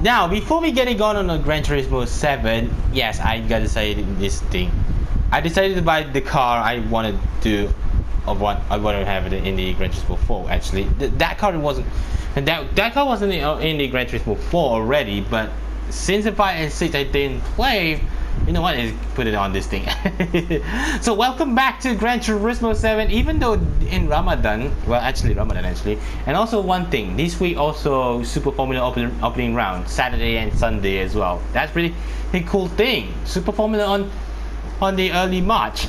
Now, before we get it going on the Gran Turismo 7, yes, I gotta say this thing. I decided to buy the car I wanted to, I wanted to have it in the Gran Turismo 4. Actually, that car wasn't, and that car wasn't in the Gran Turismo 4 already. But since the 5 and 6 I didn't play, you know what? Is put it on this thing. So welcome back to Gran Turismo 7. Even though in Ramadan, and also one thing, this week also Super Formula opening round, Saturday and Sunday as well. That's pretty a cool thing. Super Formula on the early March.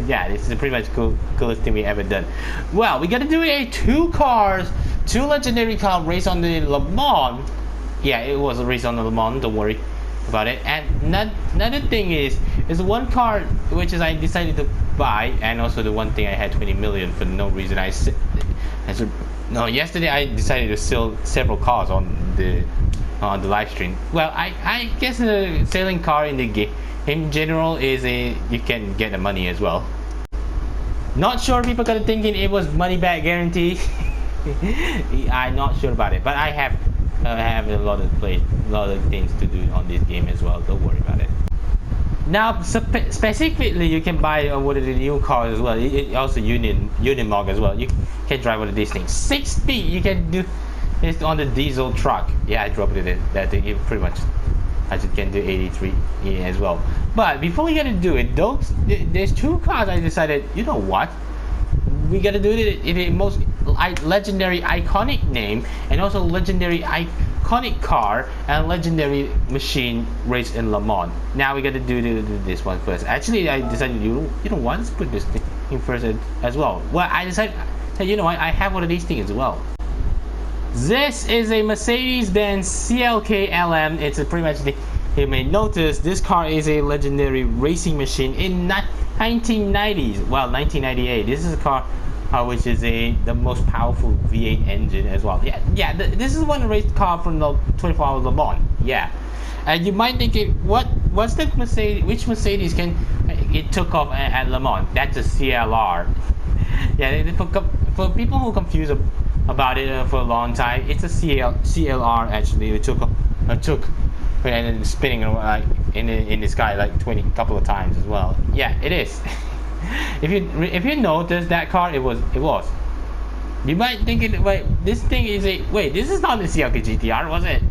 Yeah, this is pretty much coolest thing we ever done. Well, we gotta do a two legendary car race on the Le Mans. Yeah, it was a race on the Le Mans. Don't worry about it. And another thing is one car which is I decided to buy, and also the one thing I had 20 million for no reason. Yesterday I decided to sell several cars on the live stream. Well, I guess the selling car in the game in general is you can get the money as well. Not sure people got thinking it was money back guarantee. I'm not sure about it, but I have a lot of things to do on this game as well. Don't worry about it. Now, specifically, you can buy one of the new cars as well. It also Unimog as well. You can drive one of these things. 6 speed. You can do it on the diesel truck. Yeah, I dropped it in that thing. It pretty much. I just can do 83 as well. But before we gotta do it, there's two cars I decided, you know what? We gotta do it in the most legendary iconic name, and also legendary iconic car and legendary machine race in Le Mans. Now we gotta do this one first. Actually, I decided, you know what? Let's put this thing in first as well. Well, I decided, you know what? I have one of these things as well. This is a Mercedes-Benz CLK LM. It's pretty much you may notice this car is a legendary racing machine in 1990s. Well, 1998. This is a car which is the most powerful V8 engine as well. Yeah. This is one race car from the 24-hour Le Mans. Yeah. And you might think, what's the Mercedes? Which Mercedes it took off at Le Mans? That's a CLR. Yeah. For people who confuse about it for a long time, it's a CLR actually. It took and then spinning like in the sky like couple of times as well. Yeah, it is. if you notice that car, it was. You might think this thing is this is not the CLK GTR, was it?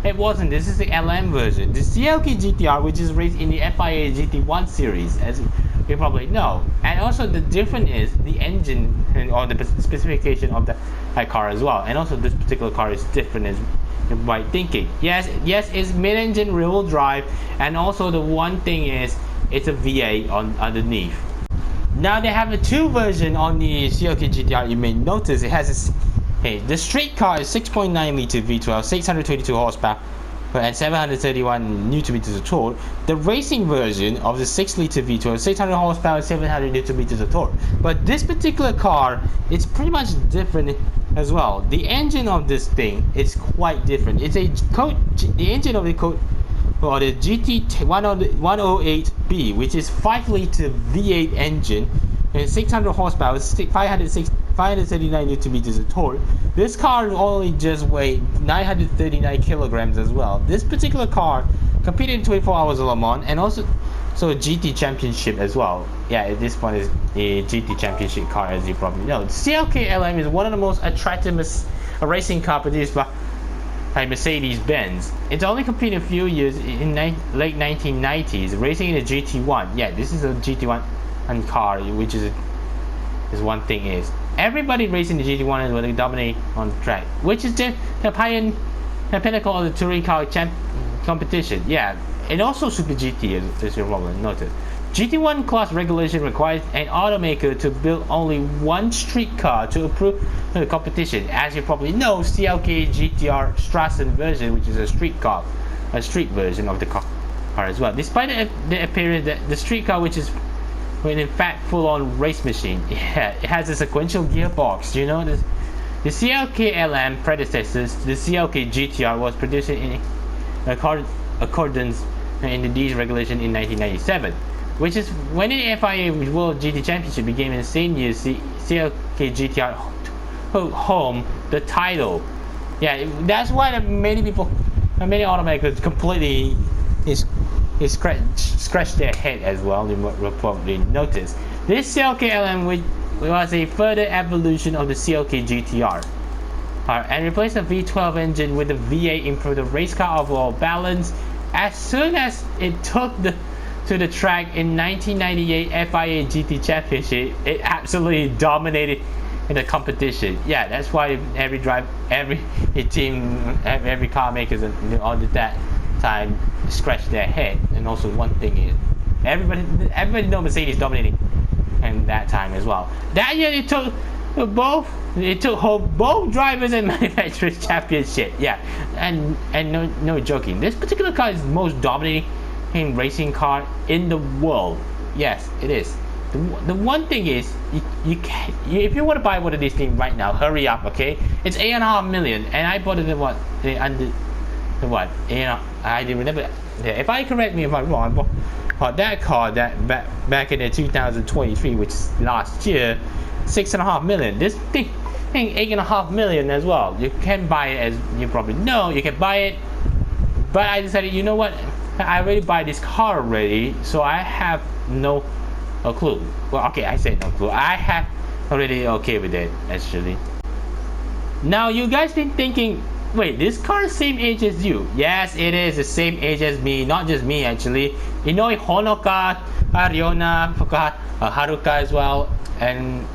It wasn't. This is the LM version. The CLK GTR, which is raced in the FIA GT1 series, as you probably know. And also the difference is the engine or the specification of the car as well. And also this particular car is different as you might thinking. Yes, it's mid-engine rear-wheel drive, and also the one thing is it's a V8 underneath. Now they have a two version on the CLK GTR. You may notice it has the street car is 6.9 liter V12, 622 horsepower and 731 Nm of torque. The racing version of the 6 liter V12, 600 horsepower, 700 Nm of torque. But this particular car, it's pretty much different as well. The engine of this thing is quite different. It's the engine of the GT108B, which is 5 liter V8 engine and 600 horsepower, 539 Nm of torque. This car only just weighed 939 kilograms as well. This particular car competed in 24 hours of Le Mans, and also GT Championship as well. Yeah, this one is a GT Championship car, as you probably know. The CLK LM is one of the most attractive racing car produced by Mercedes-Benz. It's only competed a few years in late 1990s, racing in a GT1. Yeah, this is a GT1 car, which is one thing is everybody racing the GT1 is what they dominate on the track, which is the pinnacle of the touring car competition. Yeah, and also Super GT, as you probably noticed. GT1 class regulation requires an automaker to build only one street car to approve the competition. As you probably know, CLK GTR Straßenversion, which is a street version of the car as well. Despite the appearance that the street car, which is in fact full-on race machine, it has a sequential gearbox. You know this. The CLK LM predecessors, the CLK GTR, was produced in accordance in the regulation in 1997. Which is when the FIA World GT Championship began in the same year. CLK GTR home the title. Yeah, that's why many people many automakers completely scratch their head as well. You will probably notice this CLK LM was a further evolution of the CLK GTR, and replaced the V12 engine with the V8, improved the race car overall balance. As soon as it took to the track in 1998 FIA GT Championship, it absolutely dominated in the competition. Yeah, that's why every team, every car makers on that time scratch their head. And also one thing is, everybody know Mercedes dominating in that time as well. That year it took home both drivers and manufacturers championship. Yeah, and no joking, this particular car is the most dominating racing car in the world. Yes, it is. The one thing is, you can't, if you want to buy one of these things right now, hurry up, okay? It's $8.5 million, and I bought it at what? I didn't remember. If I correct me if I'm wrong, I bought that car back in the 2023, which is last year, $6.5 million. This thing $8.5 million as well. You can buy it, as you probably know. You can buy it, but I decided, you know what? I already buy this car already, so I have no clue. Well, okay, I said no clue. I have already okay with it actually. Now you guys been thinking, wait, this car is same age as you? Yes, it is the same age as me. Not just me actually. Inoi, Honoka, Ariona, Haruka as well, and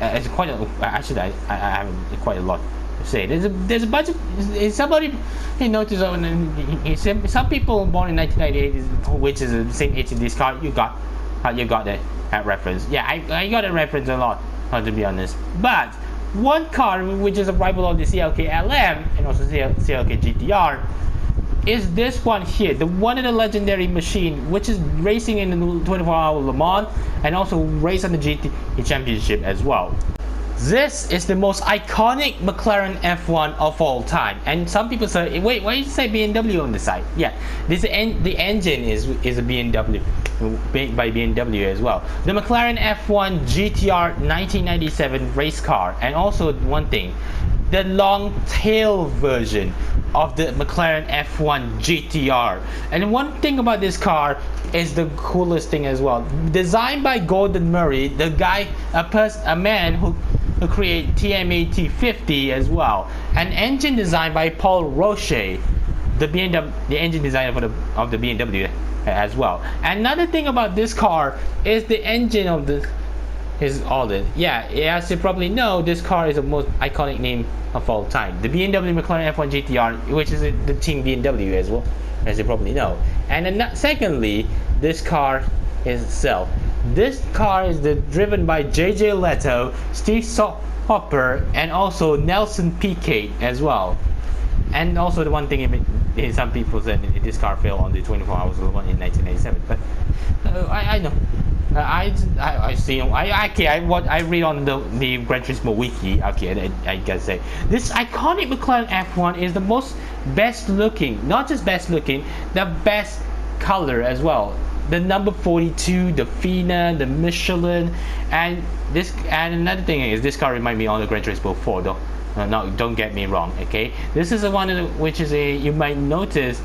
it's quite a, actually I have quite a lot to say. There's a bunch of somebody he noticed some people born in 1998, which is the same age as this car. You got that reference. Yeah, I got a reference a lot, to be honest. But one car which is a rival of the CLK LM and also CLK GTR is this one here, the one of the legendary machine, which is racing in the 24-hour Le Mans and also race on the GT Championship as well. This is the most iconic McLaren F1 of all time. And some people say, wait, why did you say BMW on the side? Yeah, the engine is a BMW, made by BMW as well. The McLaren F1 GTR 1997 race car, and also one thing, the long tail version of the McLaren F1 GTR. And one thing about this car is the coolest thing as well. Designed by Gordon Murray, the guy, a man who created TMA T50 as well. An engine designed by Paul Roche, the engine designer of the BMW as well. Another thing about this car is the engine of the yeah, as you probably know, this car is the most iconic name of all time. The BMW McLaren F1 GTR, which is the team BMW as well, as you probably know. And then secondly, this car itself. This car is driven by JJ Leto, Steve Hopper, and also Nelson Piquet as well. And also the one thing, some people said this car failed on the 24 hours of Le Mans in 1997. But I know. I see. I read on the Gran Turismo wiki. Okay, I gotta say, this iconic McLaren F1 is the best looking, not just best looking, the best color as well. The number 42, the FINA, the Michelin, and another thing is this car reminds me of the Gran Turismo 4 though. No, don't get me wrong. Okay, this is the one which is you might notice.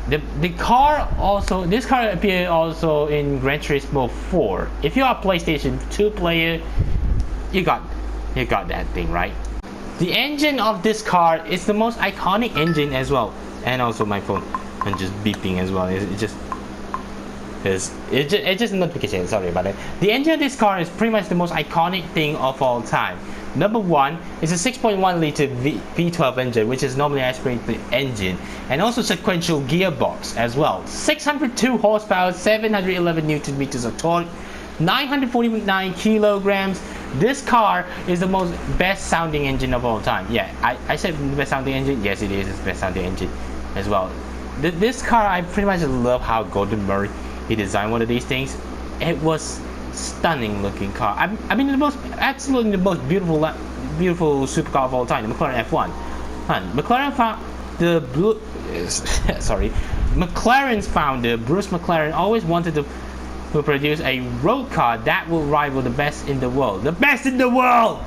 This car appeared also in Gran Turismo 4. If you are a PlayStation 2 player, you got that thing right. The engine of this car is the most iconic engine as well, and also my phone and just beeping as well. It's just a notification. Sorry about it. The engine of this car is pretty much the most iconic thing of all time. Number one is a 6.1 liter V12 engine, which is normally aspirated engine, and also sequential gearbox as well. 602 horsepower, 711 newton meters of torque, 949 kilograms. This car is the most best sounding engine of all time. Yeah, I said the best sounding engine. Yes, it is. It's the best sounding engine as well. This car, I pretty much love how Gordon Murray he designed one of these things. It was stunning looking car. I mean, absolutely the most beautiful supercar of all time, the McLaren F1. McLaren's founder Bruce McLaren always wanted to produce a road car that will rival the best in the world. The best in the world!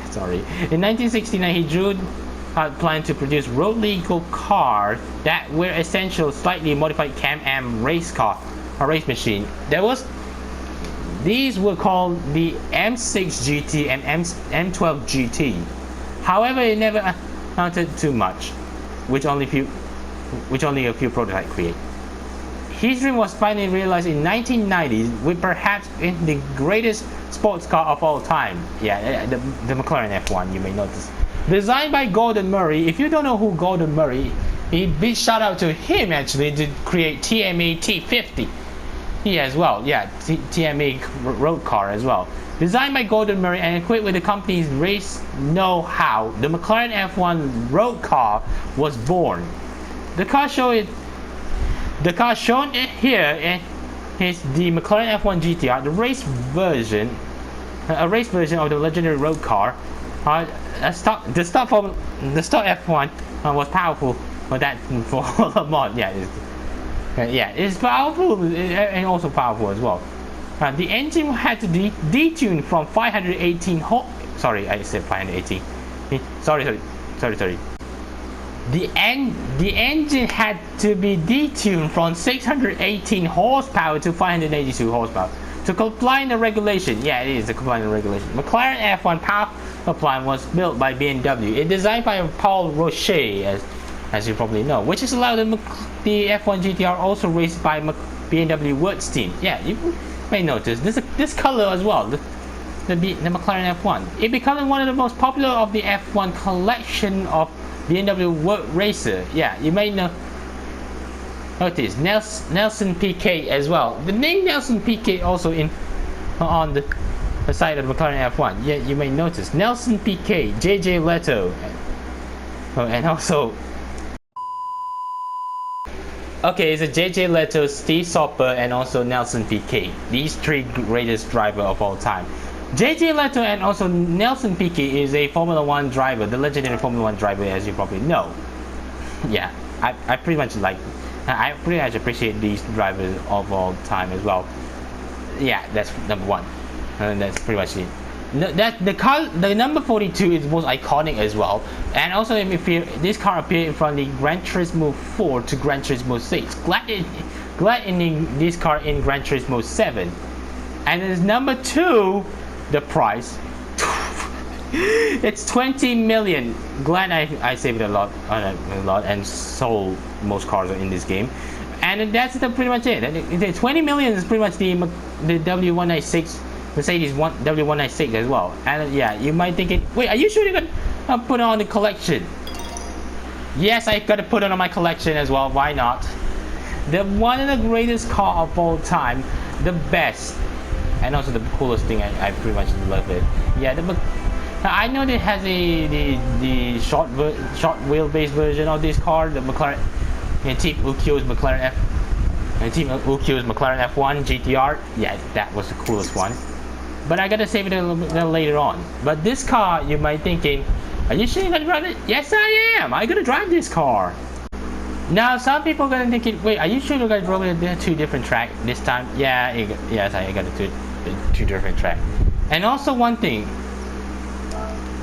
Sorry. In 1969, he drew planned to produce road legal cars that were essential slightly modified Can-Am race car or race machine. These were called the M6 GT and M12 GT. However, it never amounted to much, which only a few prototypes create. His dream was finally realized in 1990 with perhaps the greatest sports car of all time. Yeah, the McLaren F1, you may notice. Designed by Gordon Murray. If you don't know who Gordon Murray, a big shout out to him actually to create TMA T50. He as well, yeah, TMA road car as well. Designed by Gordon Murray and equipped with the company's race know-how, the McLaren F1 road car was born. The car shown here is the McLaren F1 GTR, the race version of the legendary road car. The stock F1 was powerful for a mod. It's powerful and also powerful as well. The engine had to detune from 518 sorry, I said 518. Sorry. The engine had to be detuned from 618 horsepower to 582 horsepower to comply with the regulation. Yeah, it is to comply with the regulation. McLaren F1 power plant was built by BMW. It's designed by Paul Rocher, as you probably know, which is allowed the F1 GTR also raced by BMW Works team. Yeah, you may notice this color as well, the McLaren F1. It became one of the most popular of the F1 collection of BMW Work Racer. Yeah, you may notice Nelson Piquet as well. The name Nelson Piquet also on the side of the McLaren F1. Yeah, you may notice Nelson Piquet, JJ Leto, and also. Okay, it's a JJ Leto, Steve Soper, and also Nelson Piquet. These three greatest drivers of all time. JJ Leto and also Nelson Piquet is a Formula 1 driver, the legendary Formula 1 driver, as you probably know. Yeah, I pretty much appreciate these drivers of all time as well. Yeah, that's number one. And that's pretty much it. The number 42 is most iconic as well, and also this car appeared from the Gran Turismo 4 to Gran Turismo 6. Glad in this car in Gran Turismo 7. And then number 2, the price. It's 20 million. Glad I saved a lot and sold most cars in this game. And that's pretty much it. The 20 million is pretty much the W196. Mercedes W196 as well. And yeah, you might think wait, are you sure you're gonna put on the collection? Yes, I gotta put it on my collection as well. Why not? One of the greatest car of all time, the best, and also the coolest thing. I pretty much love it. Yeah, I know it has the short wheelbase version of this car, the McLaren Team Ukkyo's McLaren F1 GTR. Yeah, that was the coolest one. But I gotta save it a little later on. But this car, you might thinking, are you sure you're gonna drive it? Yes, I am. I'm gonna drive this car. Now, some people are gonna think, wait, are you sure you're gonna drive it to 2 different tracks this time? Yeah, yes, I got two different tracks. And also one thing,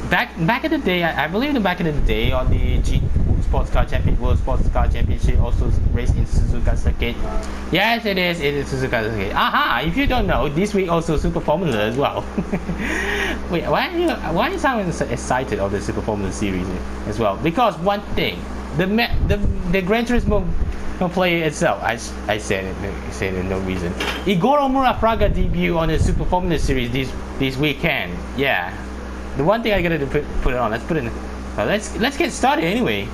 back in the day, I believe back in the day on the World Sports Car Championship also raced in Suzuka circuit. Yes, it is Suzuka circuit. Aha! If you don't know, this week also Super Formula as well. Wait, why are you sounding so excited of the Super Formula series as well? Because one thing, the Gran Turismo player itself, I said it no reason. Igor Omura Praga debut on the Super Formula series this weekend. Yeah, the one thing I gotta put it on. Let's put it in. Let's get started anyway.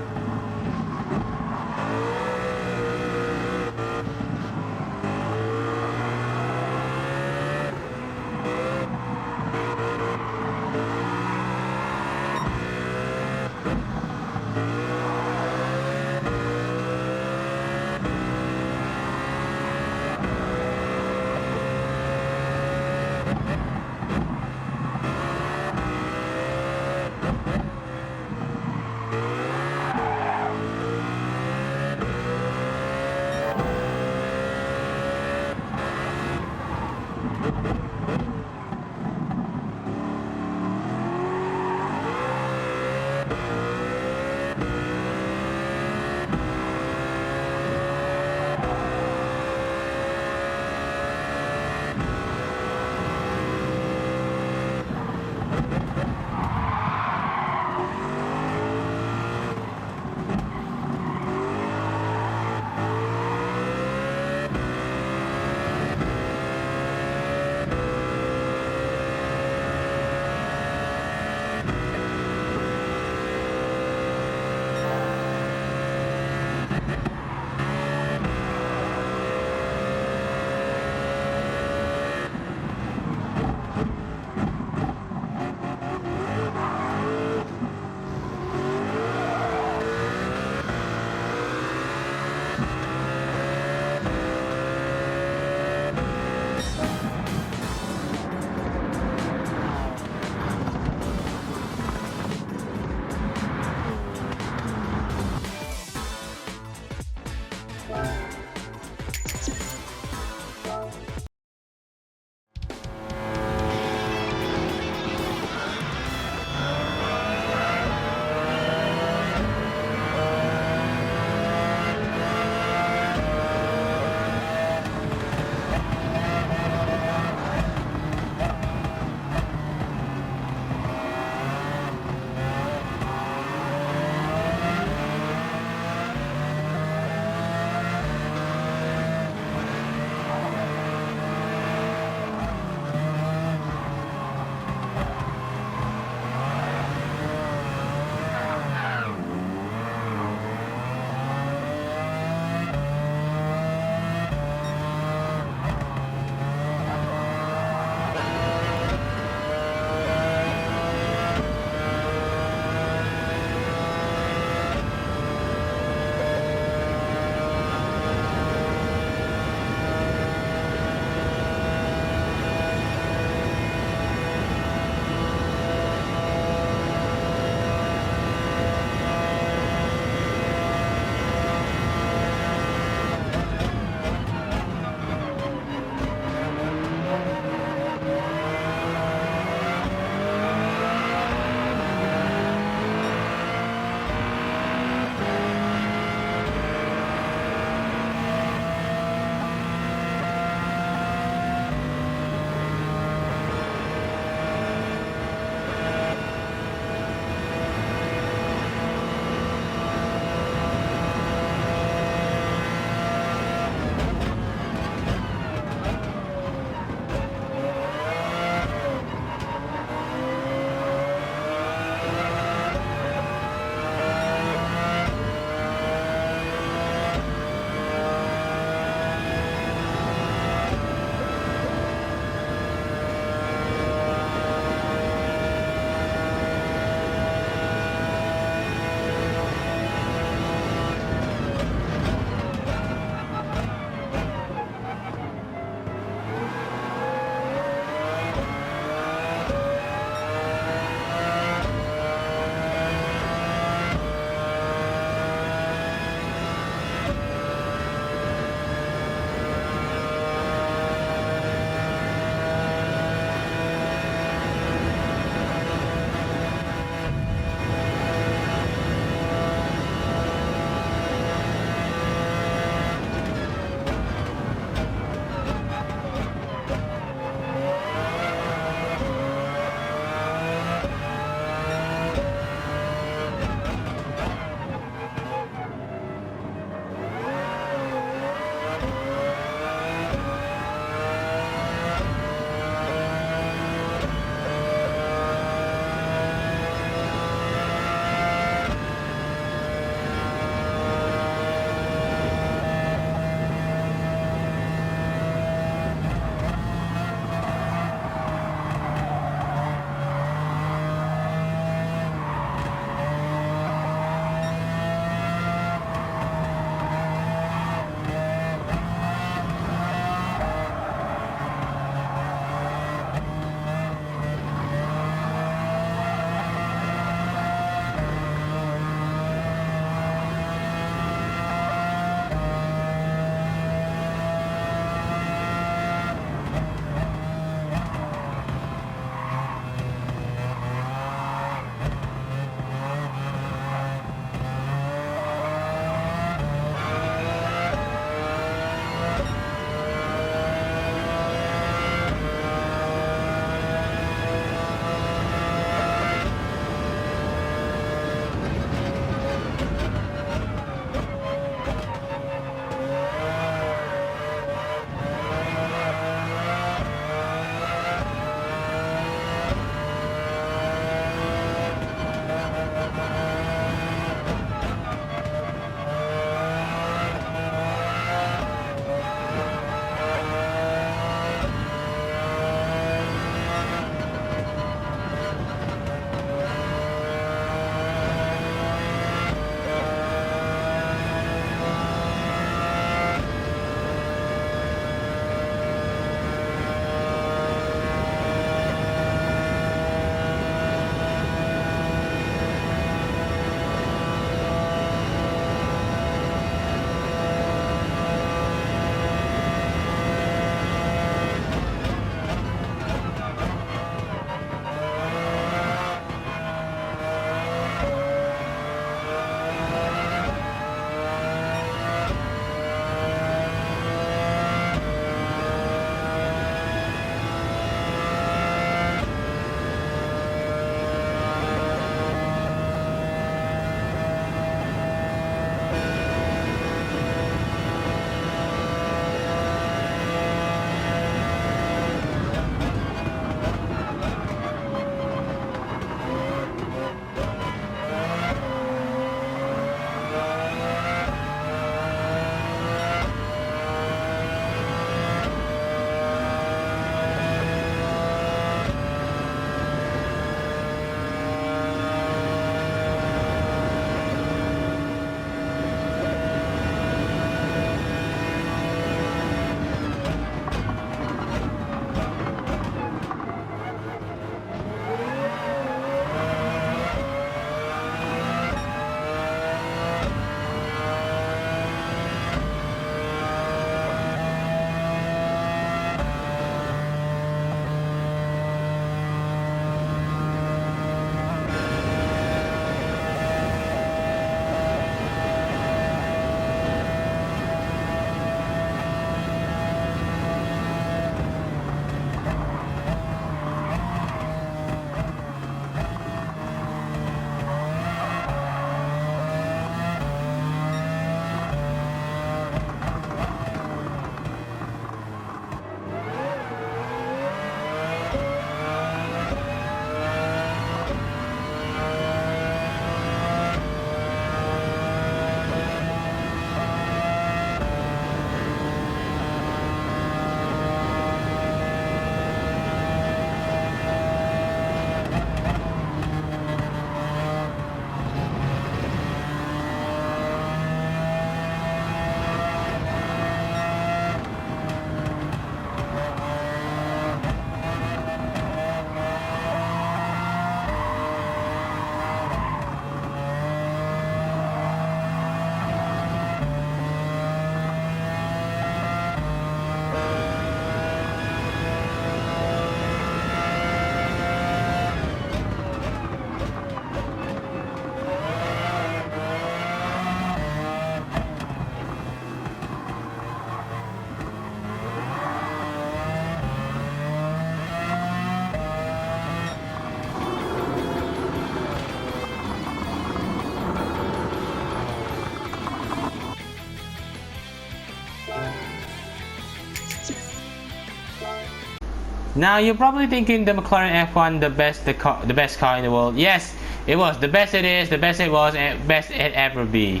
Now you're probably thinking the McLaren F1 the best car in the world. Yes, it was the best it is, the best it was, and best it ever be.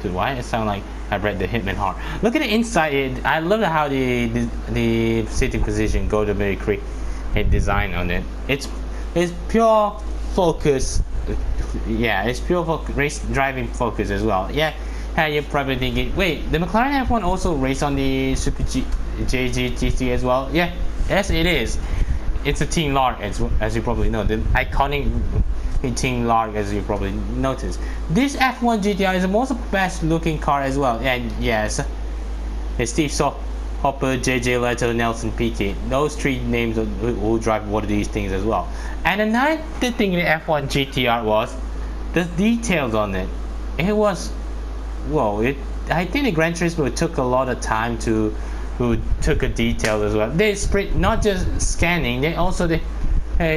Dude, why it sound like I read the Hitman hard? Look at the inside. I love how the sitting position go to very quick design on it. It's pure focus. Yeah, it's pure race driving focus as well. Yeah, you're probably thinking, wait, the McLaren F1 also race on the Super GT as well? Yeah, yes it is. It's a Team Lark as you probably know, the iconic Team Lark as you probably noticed. This F1 GTR is the most best looking car as well. And yes, it's Steve Hopper, JJ Leto, Nelson Piquet. Those three names will drive one of these things as well. And another thing in the F1 GTR was the details on it. It was, whoa! I think the Gran Turismo took a lot of time to took a detail as well. They spread not just scanning, they also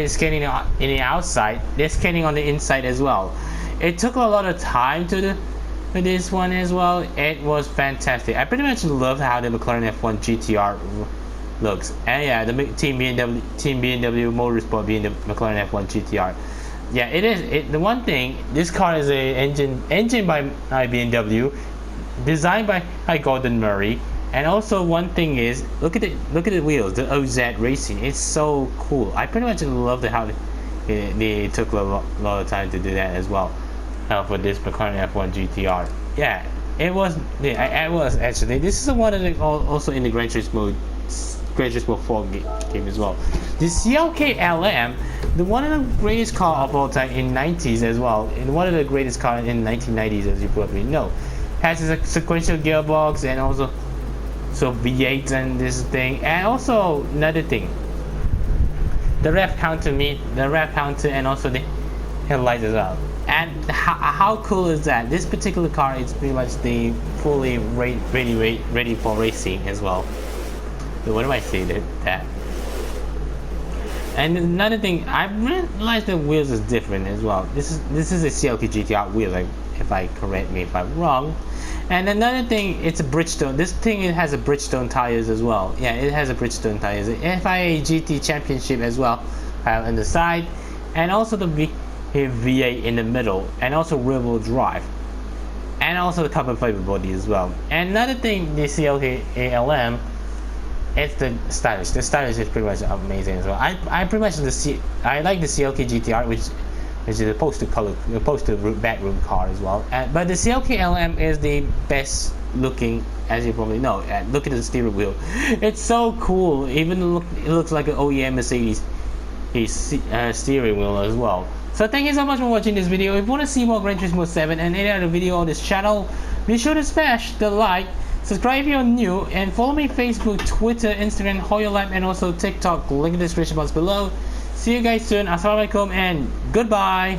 scanning in the outside. They're scanning on the inside as well. It took a lot of time to this one as well. It was fantastic. I pretty much love how the McLaren F1 GTR looks. And yeah, the Team BMW Motorsport being the McLaren F1 GTR. Yeah, it is. The one thing, this car is a engine by BMW, designed by Gordon Murray. And also one thing is, look at the wheels, the OZ Racing. It's so cool. I pretty much love how they took a lot of time to do that as well for this McLaren F1 GTR. Yeah, it was actually. This is one of the also in the Gran Turismo 4 game as well. The CLK LM, one of the greatest car of all time in 90s as well, and one of the greatest car in 1990s as you probably know, has a sequential gearbox and also V8 and this thing, and also another thing, the rev counter and also the headlights as well. And how cool is that? This particular car is pretty much the fully ready for racing as well. So what do I say that? And another thing, I realized the wheels is different as well. This is a CLK GTR wheel, like, if I'm wrong. And another thing, it's a Bridgestone. This thing, it has a Bridgestone tires as well. Yeah, it has a Bridgestone tires. The FIA GT Championship as well on the side, and also the V8 in the middle, and also rear-wheel drive, and also the carbon fiber body as well. And another thing, the CLK LM, it's the stylish. The stylish is pretty much amazing as well. I pretty much I like the CLK GTR, which is the poster backroom car as well. But the CLK LM is the best looking, as you probably know. Look at the steering wheel; it's so cool. Even it looks like an OEM Mercedes steering wheel as well. So thank you so much for watching this video. If you want to see more Gran Turismo 7 and any other video on this channel, be sure to smash the like, subscribe if you're new, and follow me on Facebook, Twitter, Instagram, Hoyo Life, and also TikTok. Link in the description box below. See you guys soon. Assalamualaikum and goodbye.